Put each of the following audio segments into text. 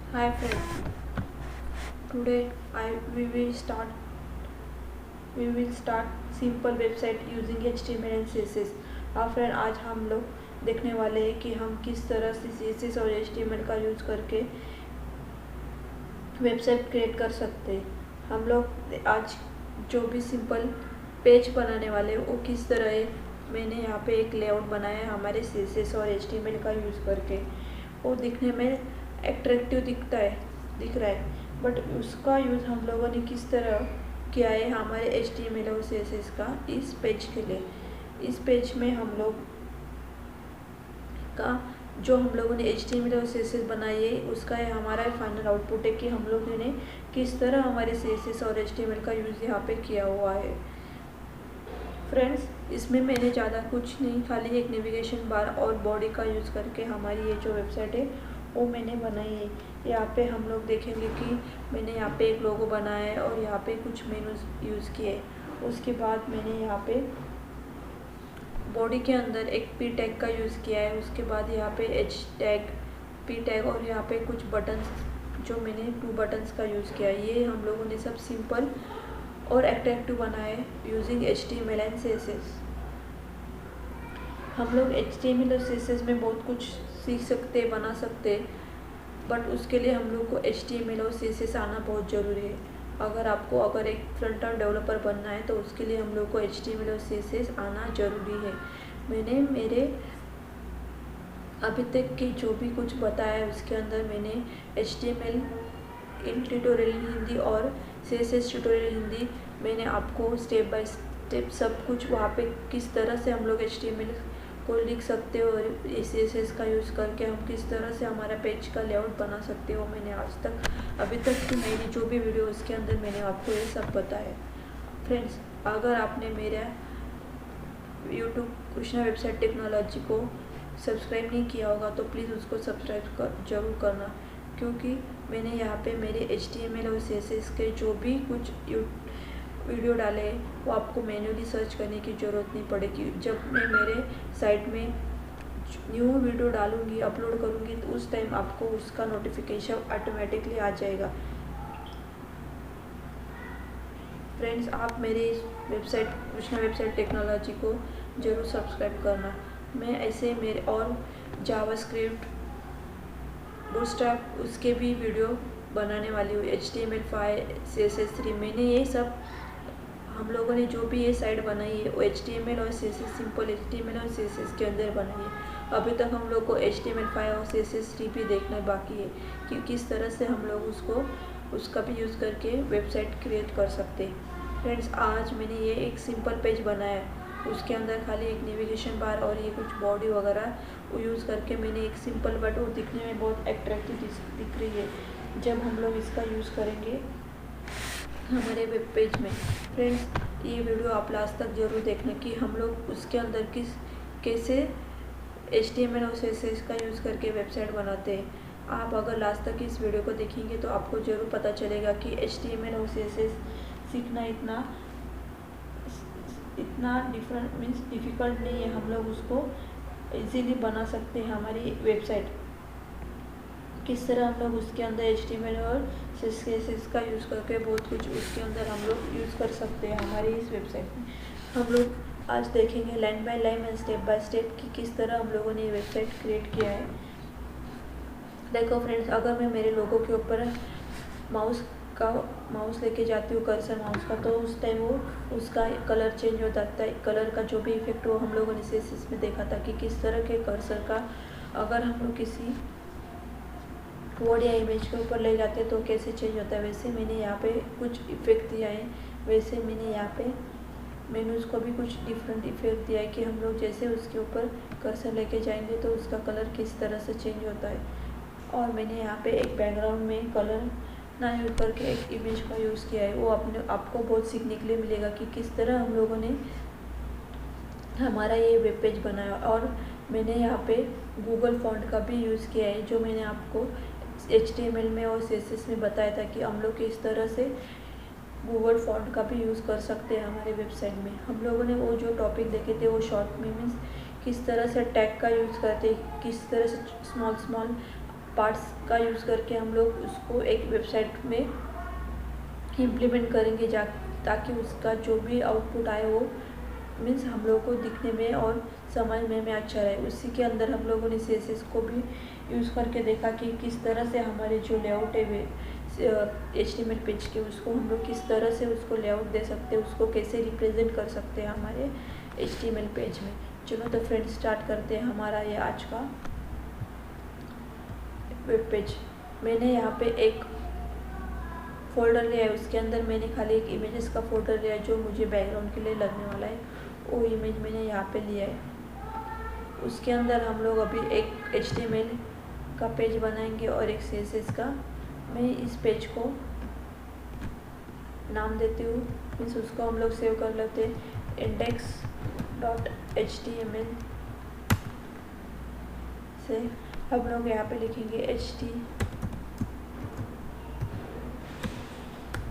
Hi friends, today we will start simple website using HTML and CSS। हाँ friend, आज हम लोग देखने वाले हैं कि हम किस तरह से CSS और HTML का यूज़ करके वेबसाइट क्रिएट कर सकते हैं। हम लोग आज जो भी सिंपल पेज बनाने वाले हैं वो किस तरह है, मैंने यहाँ पे एक लेआउट बनाया है हमारे CSS और HTML का यूज़ करके। वो दिखने में एट्रैक्टिव दिख रहा है, बट उसका यूज़ हम लोगों ने किस तरह किया है हमारे HTML और CSS का इस पेज के लिए। इस पेज में हम लोग का जो हम लोगों ने HTML और CSS बनाई है उसका है हमारा फाइनल आउटपुट है कि हम लोगों ने किस तरह हमारे CSS और HTML का यूज़ यहाँ पे किया हुआ है। फ्रेंड्स, इसमें मैंने ज़्यादा कुछ नहीं, खाली एक नेविगेशन बार और बॉडी का यूज़ करके हमारी ये जो वेबसाइट है वो मैंने बनाई है। यहाँ पे हम लोग देखेंगे कि मैंने यहाँ पे एक लोगो बनाया है और यहाँ पे कुछ मेनूज यूज़ किए। उसके बाद मैंने यहाँ पे बॉडी के अंदर एक पी टैग का यूज़ किया है। उसके बाद यहाँ पे एच टैग, पी टैग और यहाँ पे कुछ बटन्स, जो मैंने 2 बटन्स का यूज़ किया है। ये हम लोगों ने सब सिंपल और एट्रैक्टिव बनाए यूजिंग HTML एंड CSS। हम लोग HTML और CSS में बहुत कुछ सीख सकते, बना सकते, बट उसके लिए हम लोग को HTML और CSS आना बहुत ज़रूरी है। अगर एक फ्रंट एंड डेवलपर बनना है तो उसके लिए हम लोग को HTML और CSS आना ज़रूरी है। मैंने मेरे अभी तक के जो भी कुछ बताया है उसके अंदर मैंने HTML इन ट्यूटोरियल हिंदी और CSS ट्यूटोरियल हिंदी मैंने आपको स्टेप बाय स्टेप सब कुछ वहाँ पे किस तरह से हम लोग HTML को लिख सकते हो और CSS का यूज़ करके हम किस तरह से हमारा पेज का लेआउट बना सकते हो, मैंने अभी तक की मेरी जो भी वीडियो उसके अंदर मैंने आपको ये सब बताया। फ्रेंड्स, अगर आपने मेरा यूट्यूब कृष्णा वेबसाइट टेक्नोलॉजी को सब्सक्राइब नहीं किया होगा तो प्लीज़ उसको सब्सक्राइब जरूर करना, क्योंकि मैंने यहाँ पे मेरे HTML और CSS के जो भी कुछ वीडियो डाले वो आपको मैन्युअली सर्च करने की ज़रूरत नहीं पड़ेगी। जब मैं मेरे साइट में न्यू वीडियो डालूँगी, अपलोड करूँगी तो उस टाइम आपको उसका नोटिफिकेशन ऑटोमेटिकली आ जाएगा। फ्रेंड्स, आप मेरे इस वेबसाइट कृष्णा वेबसाइट टेक्नोलॉजी को ज़रूर सब्सक्राइब करना। मैं ऐसे मेरे और जावास्क्रिप्ट, बूटस्ट्रैप उसके भी वीडियो बनाने वाली हूँ। HTML5, CSS3, मैंने ये सब हम लोगों ने जो भी ये साइट बनाई है वो HTML और CSS, सिंपल HTML और CSS के अंदर बनाई है। अभी तक हम लोग को HTML5 और CSS3 भी देखना बाकी है कि किस तरह से हम लोग उसका भी यूज़ करके वेबसाइट क्रिएट कर सकते हैं। फ्रेंड्स, आज मैंने ये एक सिंपल पेज बनाया है, उसके अंदर खाली एक नेविगेशन बार और ये कुछ बॉडी वगैरह वो यूज़ करके मैंने एक सिंपल, बट वो दिखने में बहुत एट्रैक्टिव दिख रही है जब हम लोग इसका यूज़ करेंगे हमारे वेब पेज में। फ्रेंड्स, ये वीडियो आप लास्ट तक ज़रूर देखना कि हम लोग उसके अंदर कैसे HTML और CSS का यूज़ करके वेबसाइट बनाते हैं। आप अगर लास्ट तक इस वीडियो को देखेंगे तो आपको ज़रूर पता चलेगा कि HTML और CSS सीखना इतना डिफ़िकल्ट नहीं है। हम लोग उसको इजीली बना सकते हैं। हमारी वेबसाइट किस तरह हम लोग उसके अंदर HTML और CSS का यूज़ करके बहुत कुछ उसके अंदर हम लोग यूज़ कर सकते हैं हमारी इस वेबसाइट में। हम लोग आज देखेंगे line by line and step by step कि किस तरह हम लोगों ने ये वेबसाइट क्रिएट किया है। देखो फ्रेंड्स, अगर मैं मेरे लोगों के ऊपर माउस लेके जाती हूँ, कर्सर माउस का, तो उस टाइम वो उसका कलर चेंज हो जाता है। कलर का जो भी इफेक्ट हो हम लोगों ने CSS में देखा था कि किस तरह के कर्सर का अगर हम लोग किसी वर्ड या इमेज के ऊपर ले जाते हैं तो कैसे चेंज होता है। वैसे मैंने यहाँ पे कुछ इफेक्ट दिया है, वैसे मैंने यहाँ पे मेनूज़ को भी कुछ डिफरेंट इफेक्ट दिया है कि हम लोग जैसे उसके ऊपर कर्सर लेके जाएंगे तो उसका कलर किस तरह से चेंज होता है। और मैंने यहाँ पे एक बैकग्राउंड में कलर ना यूज़ करके एक इमेज का यूज़ किया है। वो आपको बहुत सीखने के लिए मिलेगा कि किस तरह हम लोगों ने हमारा ये वेब पेज बनाया। और मैंने यहाँ पे गूगल फॉन्ट का भी यूज़ किया है, जो मैंने आपको HTML में और CSS में बताया था कि हम लोग किस तरह से गूगल फॉन्ट का भी यूज़ कर सकते हैं हमारे वेबसाइट में। हम लोगों ने वो जो टॉपिक देखे थे वो शॉर्ट में मीन्स किस तरह से टैग का यूज़ करते, किस तरह से स्मॉल पार्ट्स का यूज़ करके हम लोग उसको एक वेबसाइट में इम्प्लीमेंट करेंगे ताकि उसका जो भी आउटपुट आए वो मीन्स हम लोगों को दिखने में और समझने में अच्छा रहे। उसी के अंदर हम लोगों ने CSS को भी यूज़ करके देखा कि किस तरह से हमारे जो लेआउट है HTML पेज के उसको हम लोग किस तरह से उसको लेआउट दे सकते हैं, उसको कैसे रिप्रेजेंट कर सकते हैं हमारे HTML पेज में। चलो तो फ्रेंड्स स्टार्ट करते हैं हमारा ये आज का वेब पेज। मैंने यहाँ पे एक फ़ोल्डर लिया है, उसके अंदर मैंने खाली एक इमेजेस का फ़ोल्डर लिया है जो मुझे बैकग्राउंड के लिए लगने वाला है। वो इमेज मैंने यहाँ पे लिया है। उसके अंदर हम लोग अभी एक HTML का पेज बनाएंगे और एक CSS का। मैं इस पेज को नाम देती हूँ, मीन्स उसको हम लोग सेव कर लेते हैं index.html से। हम लोग यहाँ पे लिखेंगे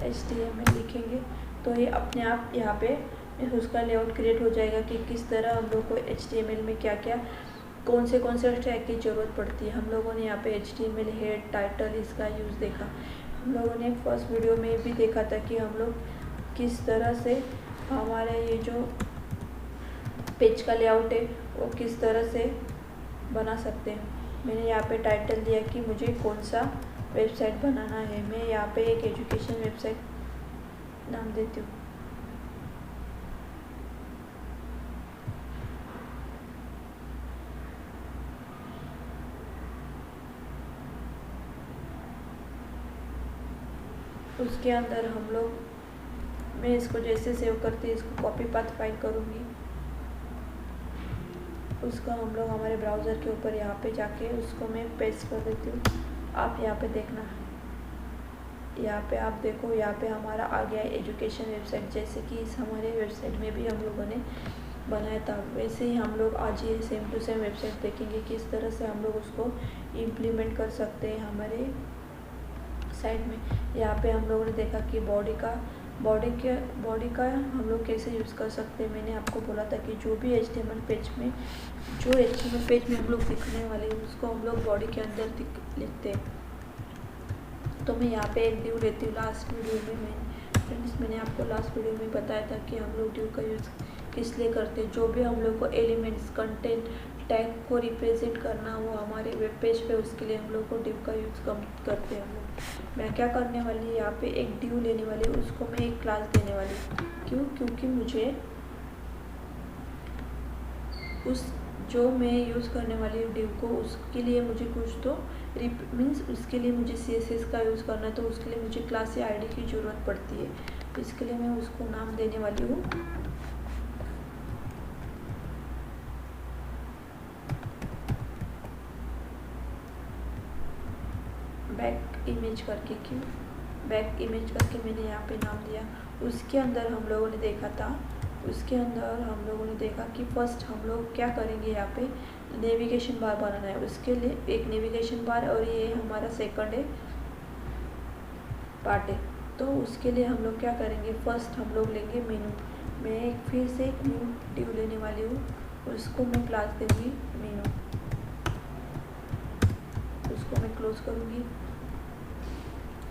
HTML लिखेंगे तो ये अपने आप यहाँ पे उसका लेआउट क्रिएट हो जाएगा कि किस तरह हम लोग को HTML में क्या क्या कौन से टैग की ज़रूरत पड़ती है। हम लोगों ने यहाँ पे HTML हेड टाइटल इसका यूज़ देखा। हम लोगों ने फर्स्ट वीडियो में भी देखा था कि हम लोग किस तरह से हमारा ये जो पेज का लेआउट है वो किस तरह से बना सकते हैं। मैंने यहाँ पे टाइटल दिया कि मुझे कौन सा वेबसाइट बनाना है। मैं यहाँ पे एक एजुकेशन वेबसाइट नाम देती हूँ। उसके अंदर हम लोग मैं इसको जैसे सेव करती हूँ इसको कॉपी पाथ फाइल करूँगी। उसको हम लोग हमारे ब्राउज़र के ऊपर यहाँ पे जाके उसको मैं पेस्ट कर देती हूँ। आप यहाँ पे देखना, यहाँ पे आप देखो यहाँ पे हमारा आ गया है एजुकेशन वेबसाइट, जैसे कि इस हमारे वेबसाइट में भी हम लोगों ने बनाया था। वैसे ही हम लोग आज ये सेम टू सेम वेबसाइट देखेंगे किस तरह से हम लोग उसको इम्प्लीमेंट कर सकते हैं हमारे साइट में। यहाँ पे हम लोगों ने देखा कि बॉडी का हम लोग कैसे यूज़ कर सकते हैं। मैंने आपको बोला था कि जो HTML पेज में हम लोग दिखने वाले हैं उसको हम लोग बॉडी के अंदर लिखते हैं। तो मैं यहाँ पे एक डिव लेती हूँ। लास्ट वीडियो में मैंने आपको लास्ट वीडियो में बताया था कि हम लोग डिव का यूज़ किस लिए करते हैं। जो भी हम लोग को एलिमेंट्स कंटेंट टैग को रिप्रेजेंट करना हो हमारे वेब पेज पे, उसके लिए हम लोग को डिव का यूज़ करते हैं हम लोग। मैं क्या करने वाली यहाँ पे एक डिव लेने वाली हूँ, उसको मैं एक क्लास देने वाली हूँ। क्योंकि मुझे उस जो मैं यूज़ करने वाली हूँ डिव को, उसके लिए मुझे कुछ तो मीन्स उसके लिए मुझे CSS का यूज़ करना है, तो उसके लिए मुझे क्लास या ID की ज़रूरत पड़ती है। तो इसके लिए मैं उसको नाम देने वाली हूँ बैक इमेज करके। बैक इमेज करके मैंने यहाँ पे नाम दिया। उसके अंदर हम लोगों ने देखा कि फर्स्ट हम लोग क्या करेंगे, यहाँ पे नेविगेशन बार बनाना है। उसके लिए एक नेविगेशन बार और ये हमारा सेकंड पार्ट है। तो उसके लिए हम लोग क्या करेंगे, फर्स्ट हम लोग लेंगे मेनू। मैं फिर से एक न्यू डिव लेने वाली हूँ, उसको मैं क्लास दूँगी मेनू। उसको मैं क्लोज करूँगी।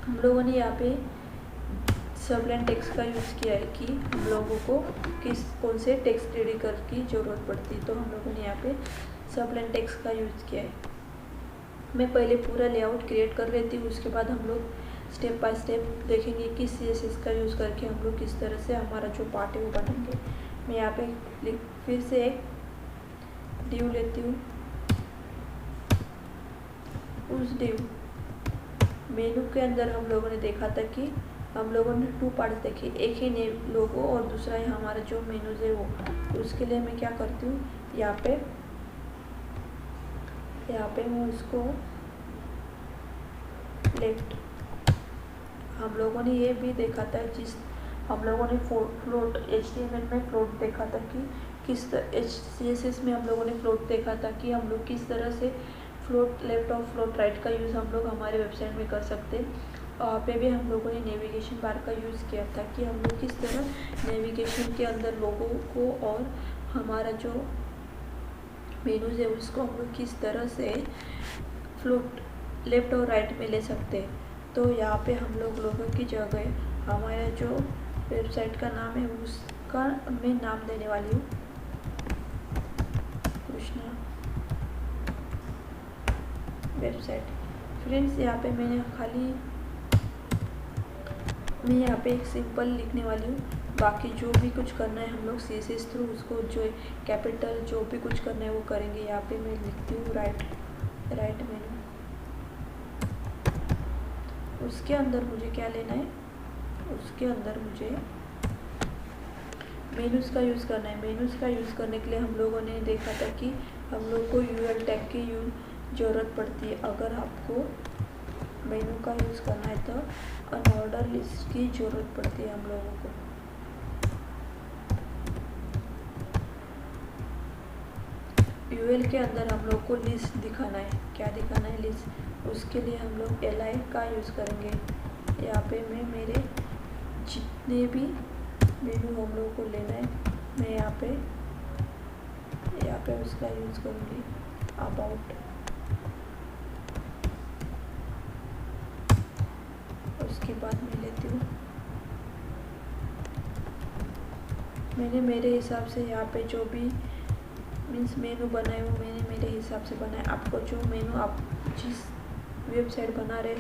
हम लोगों ने यहाँ पे सबलाइन टेक्स्ट का यूज़ किया है कि हम लोगों को कौन से टेक्स्ट एडिटर की ज़रूरत पड़ती है। तो हम लोगों ने यहाँ पे सबलाइन टेक्स्ट का यूज़ किया है। मैं पहले पूरा लेआउट क्रिएट कर लेती हूँ, उसके बाद हम लोग स्टेप बाय स्टेप देखेंगे कि CSS का यूज़ करके हम लोग किस तरह से हमारा जो पार्ट है वो बनाएंगे। मैं यहाँ पे फिर से एक डिव लेती हूँ। उस डिव मेनू के अंदर हम लोगों ने देखा था कि हम लोगों ने 2 पार्ट्स देखे, एक ही नेम लोगो और दूसरा है हमारा जो मेनूज है वो। उसके लिए मैं क्या करती हूँ, यहाँ पे मैं उसको लेफ्ट। हम लोगों ने ये भी देखा था हम लोगों ने फ्लोट HTML में फ्लोट देखा था कि CSS में हम लोगों ने फ्लोट देखा था कि हम लोग किस तरह से फ्लोट लेफ्ट और फ्लोट राइट का यूज़ हम लोग हमारे वेबसाइट में कर सकते हैं। वहाँ पे भी हम लोगों ने नेविगेशन बार का यूज़ किया था कि हम लोग किस तरह नेविगेशन के अंदर लोगों को और हमारा जो मेनूज है उसको हम लोग किस तरह से फ्लोट लेफ़्ट और राइट में ले सकते हैं। तो यहाँ पे हम लोगों की जगह हमारा जो वेबसाइट का नाम है उसका मैं नाम देने वाली हूँ कृष्णा वेबसाइट। फ्रेंड्स यहाँ पे मैं यहाँ पे एक सिंपल लिखने वाली हूँ। बाकी जो भी कुछ करना है हम लोग CSS थ्रू उसको जो कैपिटल जो भी कुछ करना है वो करेंगे। यहाँ पे मैं लिखती हूँ राइट मेनू। उसके अंदर मुझे क्या लेना है, उसके अंदर मुझे मेनूज़ का यूज़ करना है। मेनूज़ का यूज़ करने के लिए हम लोगों ने देखा था कि हम लोग को UL टैग की ज़रूरत पड़ती है। अगर आपको मेनू का यूज़ करना है तो अनऑर्डर लिस्ट की ज़रूरत पड़ती है हम लोगों को। UL के अंदर हम लोग को लिस्ट दिखाना है। क्या दिखाना है? लिस्ट। उसके लिए हम लोग li का यूज़ करेंगे। यहाँ पे मैं मेरे जितने भी मेनू हम लोग को लेना है मैं यहाँ पे उसका यूज़ करूँगी अबाउट। उसके बाद मैं लेती हूँ, मैंने मेरे हिसाब से यहाँ पे जो भी मीन्स मेनू बनाए वो मैंने मेरे हिसाब से बनाए। आपको जो मेनू आप जिस वेबसाइट बना रहे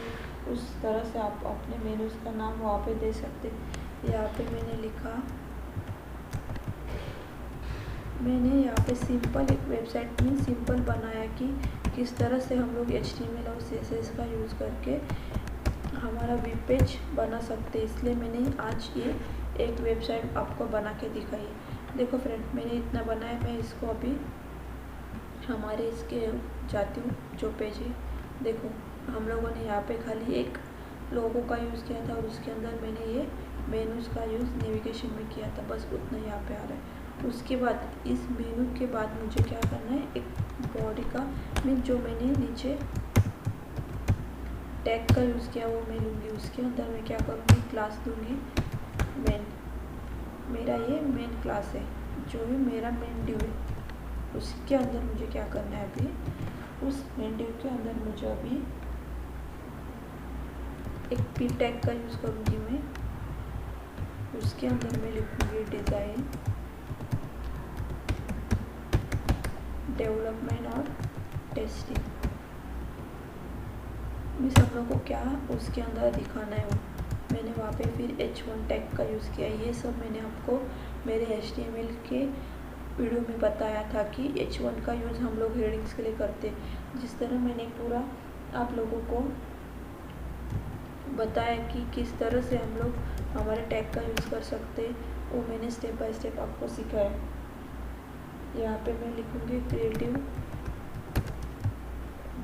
उस तरह से आप अपने मेनूज़ का नाम वहाँ पे दे सकते। यहाँ पे मैंने लिखा, मैंने यहाँ पे सिंपल वेबसाइट में सिंपल बनाया कि किस तरह से हम लोग HTML और CSS का यूज़ करके हमारा वेब पेज बना सकते हैं। इसलिए मैंने आज ये एक वेबसाइट आपको बना के दिखाई। देखो फ्रेंड, मैंने इतना बनाया। मैं इसको अभी हमारे इसके जाती हूँ जो पेज है। देखो हम लोगों ने यहाँ पे खाली एक लोगो का यूज़ किया था और उसके अंदर मैंने ये मेनूज़ का यूज़ नेविगेशन में किया था, बस उतना यहाँ पे आ रहा है। उसके बाद इस मेनू के बाद मुझे क्या करना है, एक बॉडी का मीन जो मैंने नीचे टैग का यूज़ किया वो मैं लूँगी। उसके अंदर मैं क्या करूँगी, क्लास दूँगी मेन। मेरा ये मेन क्लास है जो है मेरा मेन डिव है। उसके अंदर मुझे क्या करना है, अभी उस मेन डिव के अंदर मुझे अभी एक p टैग का यूज़ करूँगी मैं। उसके अंदर मैं लिखूँगी डिज़ाइन डेवलपमेंट और टेस्टिंग। मीन्स हम लोग को क्या उसके अंदर दिखाना है वो मैंने वहाँ पे फिर H1 टैग का यूज़ किया। ये सब मैंने आपको मेरे HTML के वीडियो में बताया था कि H1 का यूज़ हम लोग हेडिंग्स के लिए करते। जिस तरह मैंने पूरा आप लोगों को बताया कि किस तरह से हम लोग हमारे टैग का यूज़ कर सकते, वो मैंने स्टेप बाय स्टेप आपको सिखाया। यहाँ पे मैं लिखूँगी creative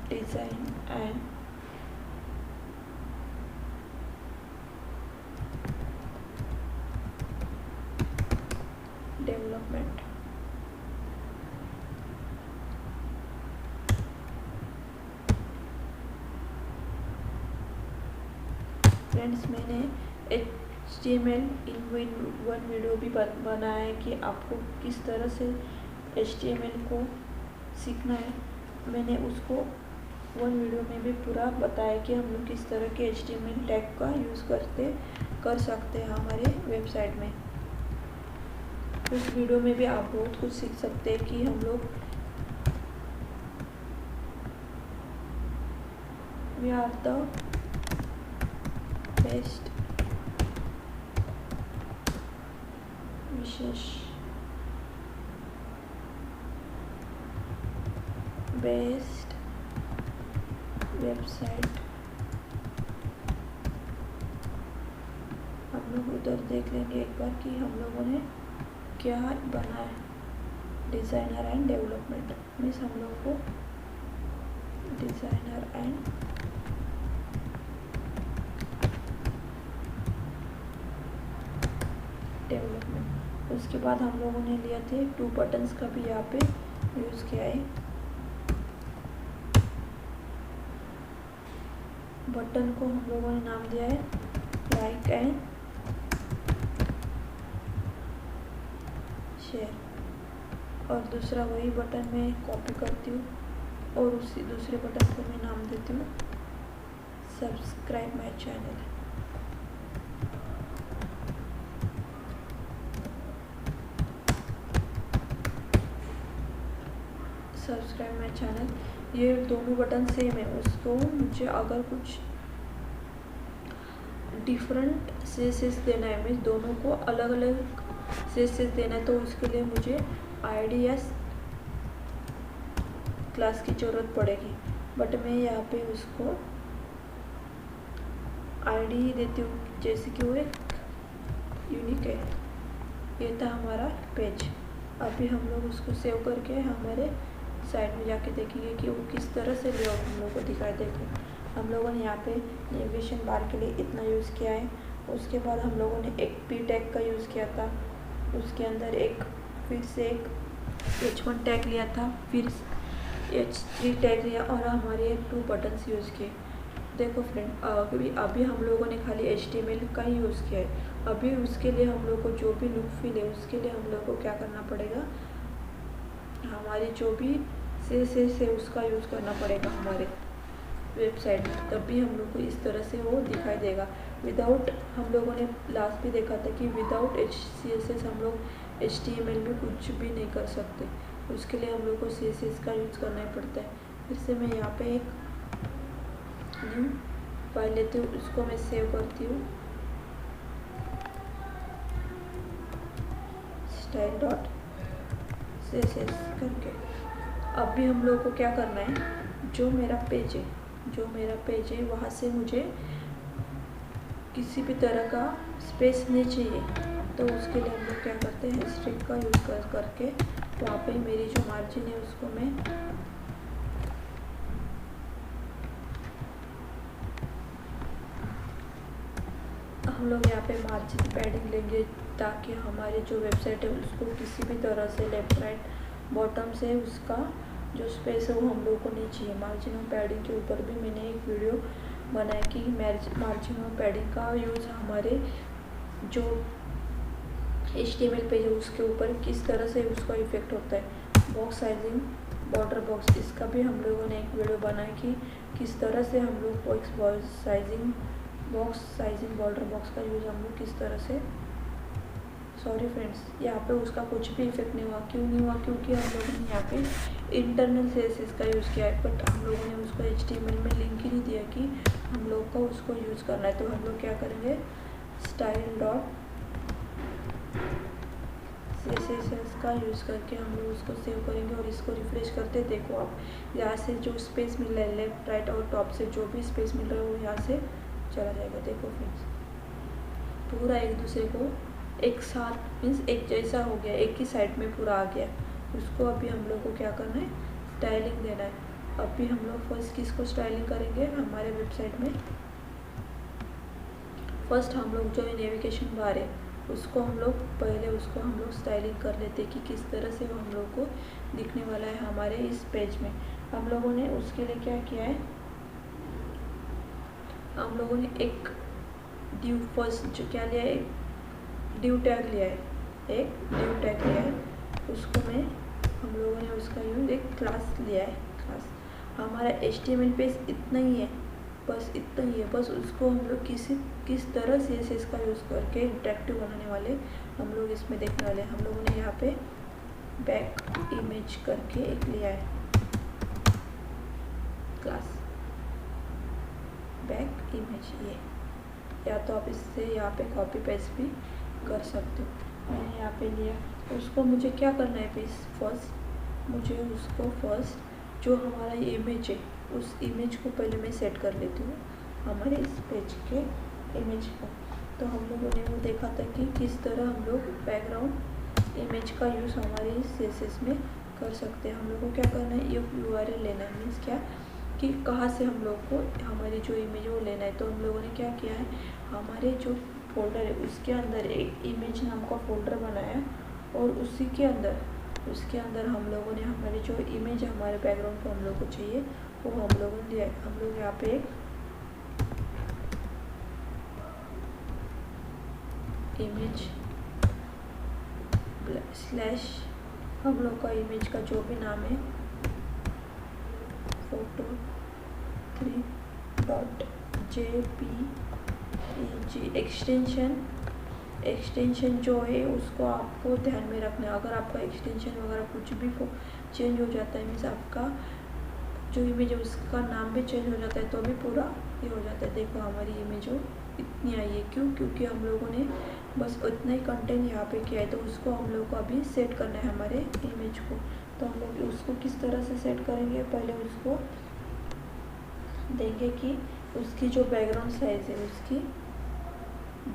design and development. Friends, मैंने HTML इन वन वीडियो भी बनाया है कि आपको किस तरह से HTML को सीखना है। मैंने उसको वन वीडियो में भी पूरा बताया कि हम लोग किस तरह के HTML टैग का यूज़ कर सकते हैं हमारे वेबसाइट में। उस वीडियो में भी आप बहुत कुछ सीख सकते हैं कि हम लोग we are the best website. हम लोग उधर देख लेंगे एक बार कि हम लोगों ने क्या बनाया। डिज़ाइनर एंड डेवलपमेंट मीन्स हम लोग को डिज़ाइनर एंड डेवलपमेंट। उसके बाद हम लोगों ने लिया थे 2 बटन्स का भी यहाँ पे यूज़ किया है। बटन को हम लोगों ने नाम दिया है लाइक एंड शेयर, और दूसरा वही बटन मैं कॉपी करती हूँ और उसी दूसरे बटन को मैं नाम देती हूँ subscribe my channel. Subscribe my channel. ये दोनों बटन सेम है। उसको मुझे अगर कुछ डिफरेंट सीएसएस देना है, मीन्स दोनों को अलग अलग सीएसएस देना है, तो उसके लिए मुझे IDS क्लास की ज़रूरत पड़ेगी। बट मैं यहाँ पे उसको ID ही देती हूँ, जैसे कि वो एक यूनिक है। ये था हमारा पेज। अभी हम लोग उसको सेव करके हमारे साइड में जाके देखेंगे कि वो किस तरह से लेआउट हम लोग को दिखाई देगा। हम लोगों ने यहाँ पे नेविगेशन बार के लिए इतना यूज़ किया है। उसके बाद हम लोगों ने एक P टैग का यूज़ किया था, उसके अंदर फिर से एक H1 टैग लिया था, फिर H3 टैग लिया और हमारे 2 बटन्स यूज़ किए। देखो फ्रेंड, अभी हम लोगों ने खाली HTML का ही यूज़ किया है। अभी उसके लिए हम लोग को जो भी लुक फील है, उसके लिए हम लोग को क्या करना पड़ेगा, हमारी जो भी CSS है उसका यूज़ करना पड़ेगा हमारे वेबसाइट में, तब भी हम लोग को इस तरह से वो दिखाई देगा। विदाउट, हम लोगों ने लास्ट भी देखा था कि विदाउट CSS हम लोग HTML में कुछ भी नहीं कर सकते। उसके लिए हम लोग को CSS का यूज़ करना ही पड़ता है। फिर से मैं यहाँ पे एक न्यू फाइल लेती हूँ, उसको मैं सेव करती हूँ style.css करके। अब भी हम लोग को क्या करना है, जो मेरा पेज है वहाँ से मुझे किसी भी तरह का स्पेस नहीं चाहिए। तो उसके लिए हम लोग क्या करते हैं, स्ट्रिक का यूज़ करके वहाँ पे मेरी जो मार्जिन है उसको मैं हम लोग यहाँ पे मार्जिन पैडिंग लेंगे, ताकि हमारी जो वेबसाइट है उसको किसी भी तरह से लेफ्ट राइट बॉटम से उसका जो स्पेस है वो हम लोग को नहीं चाहिए। मार्जिन और पैडिंग के ऊपर भी मैंने एक वीडियो बनाया कि मार्जिन और पैडिंग का यूज़ हमारे जो HTML पेज है उसके ऊपर किस तरह से उसका इफेक्ट होता है। बॉक्स साइजिंग, बॉर्डर बॉक्स, इसका भी हम लोगों ने एक वीडियो बनाया कि किस तरह से हम लोग बॉक्स साइजिंग बॉर्डर बॉक्स का यूज़ हम लोग किस तरह से, सॉरी फ्रेंड्स, यहाँ पे उसका कुछ भी इफेक्ट नहीं हुआ। क्यों नहीं हुआ, क्योंकि हम लोगों ने यहाँ पे इंटरनल CSS का यूज़ किया है, बट हम लोगों ने उसको HTML में लिंक ही नहीं दिया कि हम लोग को उसको यूज़ करना है। तो हम लोग क्या करेंगे, style.css का यूज़ करके हम लोग उसको सेव करेंगे और इसको रिफ्रेश करते। देखो आप, यहाँ से जो स्पेस मिल रहा है लेफ्ट राइट और टॉप से जो भी स्पेस मिल रहा है वो यहाँ से चला जाएगा। देखो फ्रेंड्स, पूरा एक दूसरे को एक साथ मीन्स एक जैसा हो गया, एक ही साइड में पूरा आ गया। उसको अभी हम लोग को क्या करना है, स्टाइलिंग देना है। अभी हम लोग फर्स्ट किसको स्टाइलिंग करेंगे, हमारे वेबसाइट में फर्स्ट हम लोग जो नेविगेशन बार है उसको हम लोग स्टाइलिंग कर लेते कि किस तरह से हम लोग को दिखने वाला है हमारे इस पेज में। हम लोगों ने उसके लिए क्या किया है, हम लोगों ने एक ड्यू फर्स्ट जो क्या लिया है, ड्यू टैग लिया है, उसको हम लोगों ने उसका यूज एक क्लास लिया है। क्लास हमारा HTML पेज इतना ही है, बस उसको हम लोग किस तरह से CSS का यूज़ करके इंटरेक्टिव बनाने वाले हम लोग इसमें देखने वाले। हम लोगों ने यहाँ पे बैक इमेज करके एक लिया है क्लास, बैक इमेज, ये या तो आप इससे यहाँ पे कॉपी पेस्ट भी कर सकते हो। मैंने यहाँ पे लिया, उसको मुझे क्या करना है, मुझे उसको फर्स्ट जो हमारा ये इमेज है उस इमेज को पहले मैं सेट कर लेती हूँ, हमारे इस पेज के इमेज को। तो हम लोगों ने वो देखा था कि किस तरह हम लोग बैकग्राउंड इमेज का यूज़ हमारे इस CSS में कर सकते हैं। हम लोग को क्या करना है, ये URL लेना है, मीन्स क्या कि कहाँ से हम लोग को हमारी जो इमेज वो लेना है। तो हम लोगों ने क्या किया है, हमारे जो फोल्डर है उसके अंदर एक इमेज नाम का फोल्डर बनाया और उसके अंदर हम लोगों ने हमारी जो इमेज हमारे बैकग्राउंड को हम लोग को चाहिए वो हम लोगों ने लिया है। हम लोग यहाँ पे इमेज स्लैश हम लोग का इमेज का जो भी नाम है photo3.jpg JPEG एक्सटेंशन जो है उसको आपको ध्यान में रखना है। अगर आपका एक्सटेंशन वगैरह कुछ भी चेंज हो जाता है, मीन्स आपका जो इमेज है उसका नाम भी चेंज हो जाता है, तो भी पूरा ये हो जाता है। देखो हमारी इमेज हो इतनी आई है, क्यों? क्योंकि हम लोगों ने बस उतना ही कंटेंट यहाँ पे किया है, तो उसको हम लोग को अभी सेट करना है हमारे इमेज को। तो हम लोग उसको किस तरह से सेट करेंगे, पहले उसको देंगे कि उसकी जो बैकग्राउंड साइज है, उसकी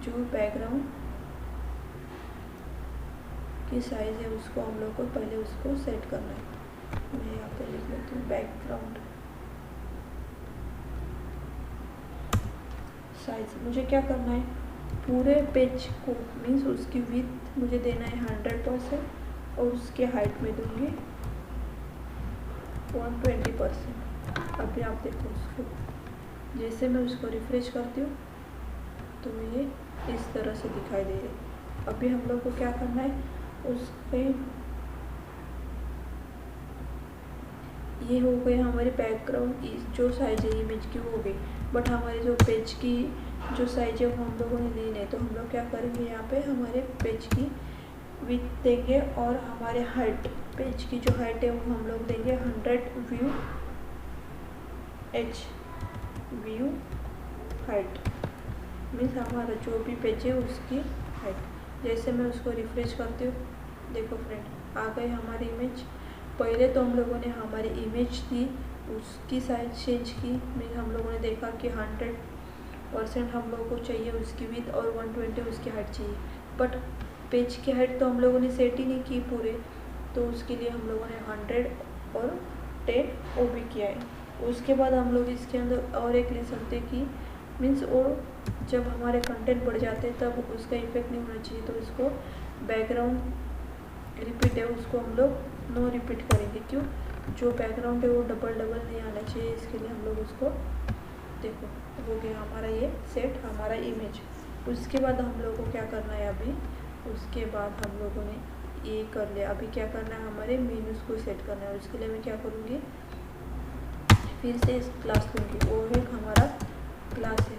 जो बैकग्राउंड की साइज है उसको हम लोग को पहले उसको सेट करना है। मैं यहाँ पे लिख लेती हूँ बैकग्राउंड साइज। मुझे क्या करना है, पूरे पेज को मीन्स उसकी विड्थ मुझे देना है 100% और उसके हाइट में दूंगी 120%। अभी आप देखो उसको, जैसे मैं उसको रिफ्रेश करती हूँ तो ये इस तरह से दिखाई दे रही है। अभी हम लोग को क्या करना है, उसके ये हो गए हमारे बैकग्राउंड जो साइज है इमेज की वो हो गई, बट हमारे जो पेज की जो साइज है वो हम लोगों ने ली नहीं। तो हम लोग क्या करेंगे, यहाँ पे हमारे पेज की विड्थ देंगे और हमारे हाइट, पेज की जो हाइट है वो हम लोग देंगे 100 व्यू हाइट, मीन्स हमारा जो भी पेज है उसकी हाइट। जैसे मैं उसको रिफ्रेश करती हूँ, देखो फ्रेंड आ गई हमारी इमेज। पहले तो हम लोगों ने हमारी इमेज थी उसकी साइज चेंज की, मीन्स हम लोगों ने देखा कि 100% हम लोगों को चाहिए उसकी विड्थ और 120 उसकी हाइट चाहिए, बट पेज की हाइट तो हम लोगों ने सेट ही नहीं की पूरे, तो उसके लिए हम लोगों ने 100 और 10 वो भी किया है। उसके बाद हम लोग इसके अंदर और एक ले सकते कि मीन्स और जब हमारे कंटेंट बढ़ जाते हैं तब उसका इफेक्ट नहीं होना चाहिए, तो उसको बैकग्राउंड रिपीट है उसको हम लोग नो रिपीट करेंगे। क्यों? जो बैकग्राउंड है वो डबल नहीं आना चाहिए, इसके लिए हम लोग उसको देखो हो गया हमारा ये सेट हमारा इमेज। उसके बाद हम लोगों को क्या करना है, अभी उसके बाद हम लोगों ने ये कर लिया। अभी क्या करना है, हमारे मेन्यूज को सेट करना है। उसके लिए मैं क्या करूँगी, फिर से इस क्लास लूँगी, वो एक हमारा क्लास है।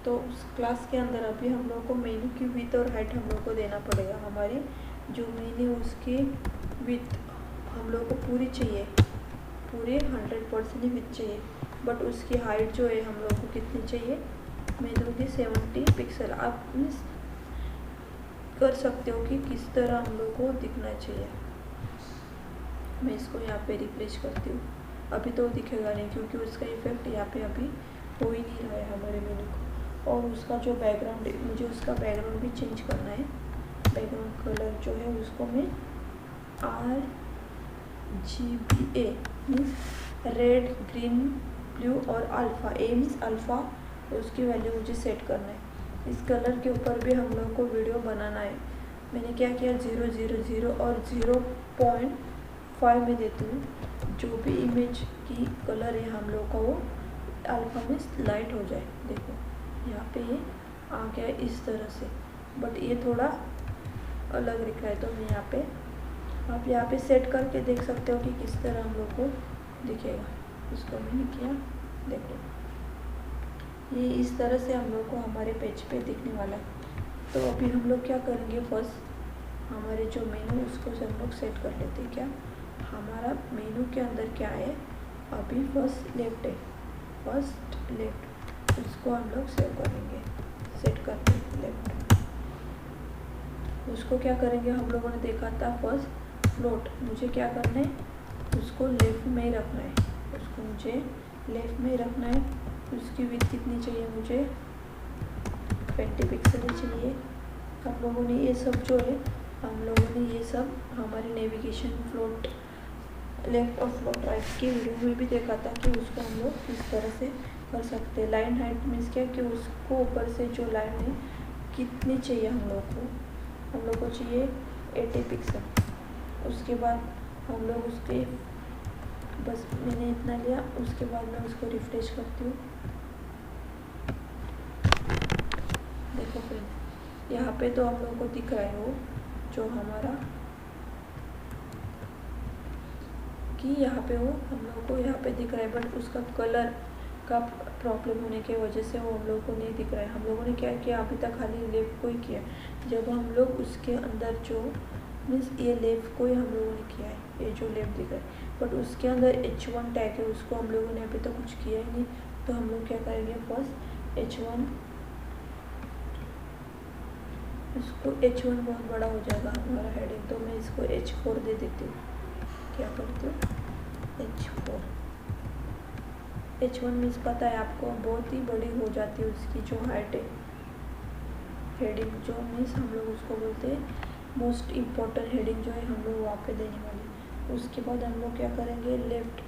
तो उस क्लास के अंदर अभी हम लोग को मेन्यू की विड्थ और हाइट हम लोग को देना पड़ेगा। हमारी जो मेन्यू उसकी विड्थ हम लोग को पूरी चाहिए, पूरे 100% ही विड्थ चाहिए, बट उसकी हाइट जो है हम लोग को कितनी चाहिए, मैं दूँगी 70 पिक्सल। आप मीन्स कर सकते हो कि किस तरह हम लोग को दिखना चाहिए। मैं इसको यहाँ पे रिफ्रेश करती हूँ, अभी तो दिखेगा नहीं क्योंकि उसका इफेक्ट यहाँ पे अभी हो ही नहीं रहा है हमारे मेन्यू को। और उसका जो बैकग्राउंड है, मुझे उसका बैकग्राउंड भी चेंज करना है। बैकग्राउंड कलर जो है उसको मैं RGBA means red, green, blue और अल्फ़ा, ए मीन्स अल्फ़ा, उसकी वैल्यू मुझे सेट करना है। इस कलर के ऊपर भी हम लोग को वीडियो बनाना है। मैंने क्या किया, 000 और 0.5 में देती हूँ। जो भी इमेज की कलर है हम लोग का वो अल्फ़ा में लाइट हो जाए। देखो यहाँ पे ये आ गया इस तरह से, बट ये थोड़ा अलग दिख रहा है, तो मैं यहाँ पे आप यहाँ पे सेट करके देख सकते हो कि किस तरह हम लोग को दिखेगा। इसको मैंने किया, देखो ये इस तरह से हम लोग को हमारे पेज पे दिखने वाला है। तो अभी हम लोग क्या करेंगे, फर्स्ट हमारे जो मेनू उसको हम लोग सेट कर लेते हैं। क्या हमारा मेनू के अंदर क्या है, अभी फर्स्ट लेफ्ट है, फर्स्ट लेफ्ट, उसको हम लोग सेव करेंगे, सेट करते हैं लेफ्ट। उसको क्या करेंगे, हम लोगों ने देखा था फर्स्ट फ्लोट, मुझे क्या करना है, उसको लेफ्ट में ही रखना है, उसको मुझे लेफ्ट में ही रखना है। उसकी विड्थ कितनी चाहिए, मुझे 20 पिक्सल ही चाहिए। आप लोगों ने ये सब जो है, हम लोगों ने ये सब हमारे नेविगेशन फ्लोट लेफ्ट और फ्लोट राइट की वीडियो में भी देखा था कि उसको हम लोग इस तरह से कर सकते हैं। लाइन हाइट मीन्स क्या, कि उसको ऊपर से जो लाइन है कितनी चाहिए हम लोग को चाहिए 80 पिक्सल। उसके बाद हम लोग उसके बस मैंने इतना लिया। उसके बाद मैं उसको रिफ्रेश करती हूँ, देखो फ्रेंड यहाँ पे तो हम लोगों को दिख रहा है वो जो हमारा कि यहाँ पे वो हम लोग को यहाँ पे दिख रहा है, बट उसका कलर का प्रॉब्लम होने की वजह से वो हम लोगों को नहीं दिख रहा है। हम लोगों ने क्या किया, अभी तक खाली लेफ्ट को ही किया। जब हम लोग उसके अंदर जो मीन्स ये लेफ्ट को ही हम लोगों ने किया है, ये जो लेफ्ट दिख रहा है, बट उसके अंदर H1 टैग है, उसको हम लोगों ने अभी तक कुछ किया ही नहीं। तो हम लोग क्या करेंगे, फर्स्ट H1, इसको H1 बहुत बड़ा हो जाएगा हमारा हेडिंग, तो मैं इसको H4 दे देती हूँ। क्या करती हूँ, H1 मीन्स पता है आपको, बहुत ही बड़ी हो जाती है उसकी जो हाइट है। हेडिंग जो मीन्स हम लोग उसको बोलते हैं मोस्ट इम्पॉर्टेंट हेडिंग जो है हम लोग वहाँ पे देने वाले। उसके बाद हम लोग क्या करेंगे, लेफ्ट